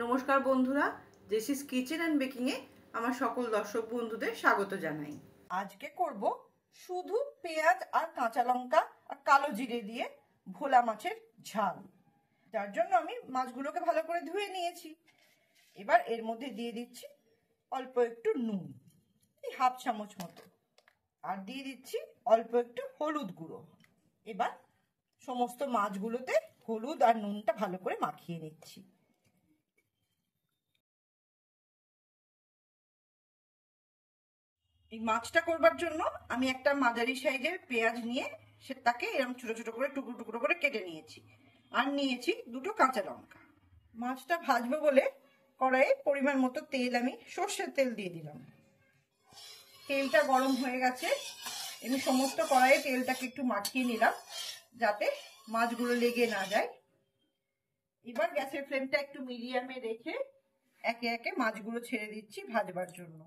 নমস্কার বন্ধুরা, জেসিস kitchen and বেকিংয়ে আমার সকল দর্শক বন্ধুদের স্বাগত জানাই। আজকে করব শুধু পেঁয়াজ আর কাঁচা লঙ্কা আর কালো জিরে দিয়ে ভোলা মাছের ঝাল। যার জন্য আমি মাছগুলোকে ভালো করে ধুয়ে নিয়েছি। এবার এর মধ্যে দিয়ে দিচ্ছি অল্প একটু নুন, এই হাফ চামচ মতো, আর দিয়ে দিচ্ছি অল্প একটু হলুদ গুঁড়ো। এবার সমস্ত মাছগুলোতে হলুদ আর নুনটা ভালো করে মাখিয়ে নিচ্ছি। এই মাছটা করবার জন্য আমি একটা মাঝারি সাইজের পেঁয়াজ নিয়ে সেটাকে এরকম ছোট ছোট করে টুকরো টুকরো করে কেটে নিয়েছি, আর নিয়েছি দুটো কাঁচা লঙ্কা। মাছটা ভাজবো বলে কড়াইয়ে পরিমাণ মতো তেল, আমি সর্ষের তেল দিয়ে দিলাম। তেলটা গরম হয়ে গেছে, আমি সমস্ত কড়াইয়ে তেলটাকে একটু মাখিয়ে নিলাম যাতে মাছগুলো লেগে না যায়। এবার গ্যাসের ফ্লেমটা একটু মিডিয়ামে রেখে একে একে মাছগুলো ছেড়ে দিচ্ছি ভাজবার জন্য।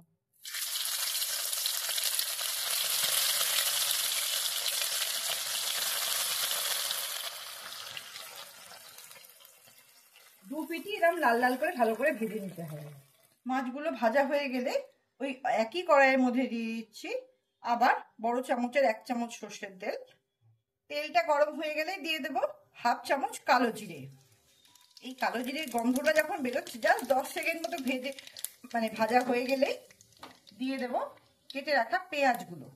দু পিঠি এরকম লাল লাল করে ভালো করে ভেজে নিতে হবে। মাছগুলো ভাজা হয়ে গেলে ওই একই কড়াইয়ের মধ্যে দিয়ে দিচ্ছি আবার বড় চামচের 1 চামচ সর্ষের তেল। তেলটা গরম হয়ে গেলে দিয়ে দেব হাফ চামচ কালো জিরে। এই কালো জিরের গন্ধটা যখন বেরোচ্ছে, জাস্ট 10 সেকেন্ড মতো ভেজে ভাজা হয়ে গেলেই দিয়ে দেব কেটে রাখা পেঁয়াজগুলো।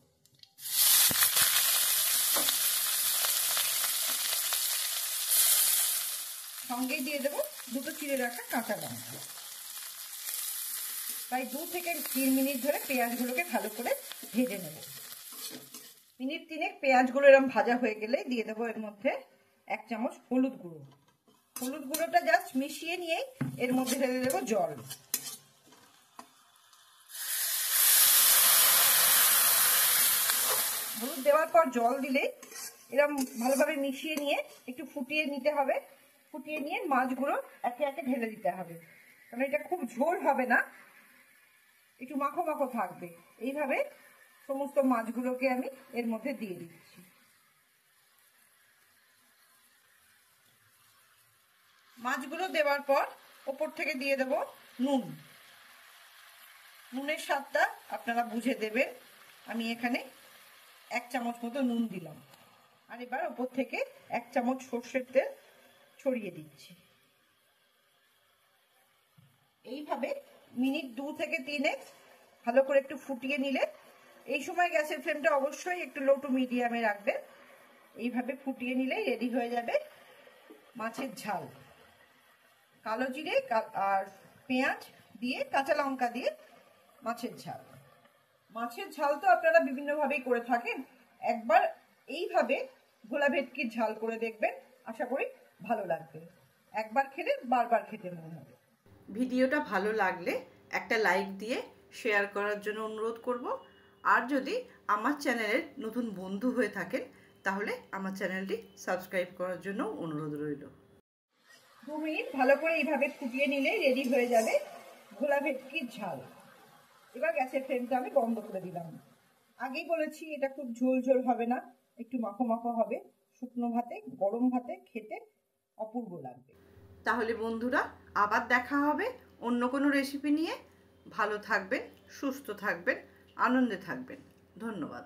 সঙ্গে দিয়ে দেবো দুটো চিড়ে রাখা কাঁচা লঙ্কা। প্রায় 2 থেকে 3 মিনিট ধরে পেঁয়াজগুলোকে ভালো করে ভেজে নেব। মিনিট 3 পেঁয়াজগুলো এরকম ভাজা হয়ে গেলে দিয়ে দেবো এর মধ্যে 1 চামচ হলুদ গুঁড়ো। হলুদ গুঁড়োটা জাস্ট মিশিয়ে নিয়েই এর মধ্যে ঢেলে দেবো জল। হলুদ দেওয়ার পর জল দিলে এরকম ভালোভাবে মিশিয়ে নিয়ে একটু ফুটিয়ে নিতে হবে। ফুটিয়ে নিয়ে মাছগুলো একে একে ঢেলে দিতে হবে, কারণ এটা খুব ঝোল হবে না, একটু মাখো মাখো থাকবে। এইভাবে সমস্ত মাছগুলোকে আমি এর মধ্যে দিয়ে দিচ্ছি। মাছগুলো দেওয়ার পর ওপর থেকে দিয়ে দেব নুন। নুনের স্বাদটা আপনারা বুঝে দেবেন। আমি এখানে 1 চামচ মতো নুন দিলাম, আর এবার ওপর থেকে 1 চামচ সর্ষের তেল ছড়িয়ে দিচ্ছি। এইভাবে মিনিট 2 থেকে 3 ভালো করে একটু ফুটিয়ে নিলে, এই সময় গ্যাসের ফ্লেমটা অবশ্যই একটু লো টু মিডিয়ামে রাখবেন। এইভাবে ফুটিয়ে নিলেই রেডি হয়ে যাবে মাছের ঝাল। কালো জিরে আর পেঁয়াজ দিয়ে কাঁচা লঙ্কা দিয়ে মাছের ঝাল। মাছের ঝাল তো আপনারা বিভিন্নভাবেই করে থাকেন, একবার এইভাবে ভোলা ভেটকির ঝাল করে দেখবেন, আশা করি ভালো লাগবে। একবার খেলে বারবার খেতে মনে হবে। ভিডিওটা ভালো লাগলে একটা লাইক দিয়ে শেয়ার করার জন্য অনুরোধ করব। আর যদি আমার চ্যানেলের নতুন বন্ধু হয়ে থাকেন তাহলে আমার চ্যানেলটি সাবস্ক্রাইব করার জন্য অনুরোধ রইল। 2 মিনিট ভালো করে এইভাবে ফুটিয়ে নিলে রেডি হয়ে যাবে ভোলা ভেটকির ঝাল। এবার গ্যাসের ফ্লেমটা আমি বন্ধ করে দিলাম। আগেই বলেছি এটা খুব ঝোল ঝোল হবে না, একটু মাখো মাখো হবে। শুকনো ভাতে, গরম ভাতে খেতে অপূর্ব লাগবে। তাহলে বন্ধুরা, আবার দেখা হবে অন্য কোনো রেসিপি নিয়ে। ভালো থাকবেন, সুস্থ থাকবেন, আনন্দে থাকবেন। ধন্যবাদ।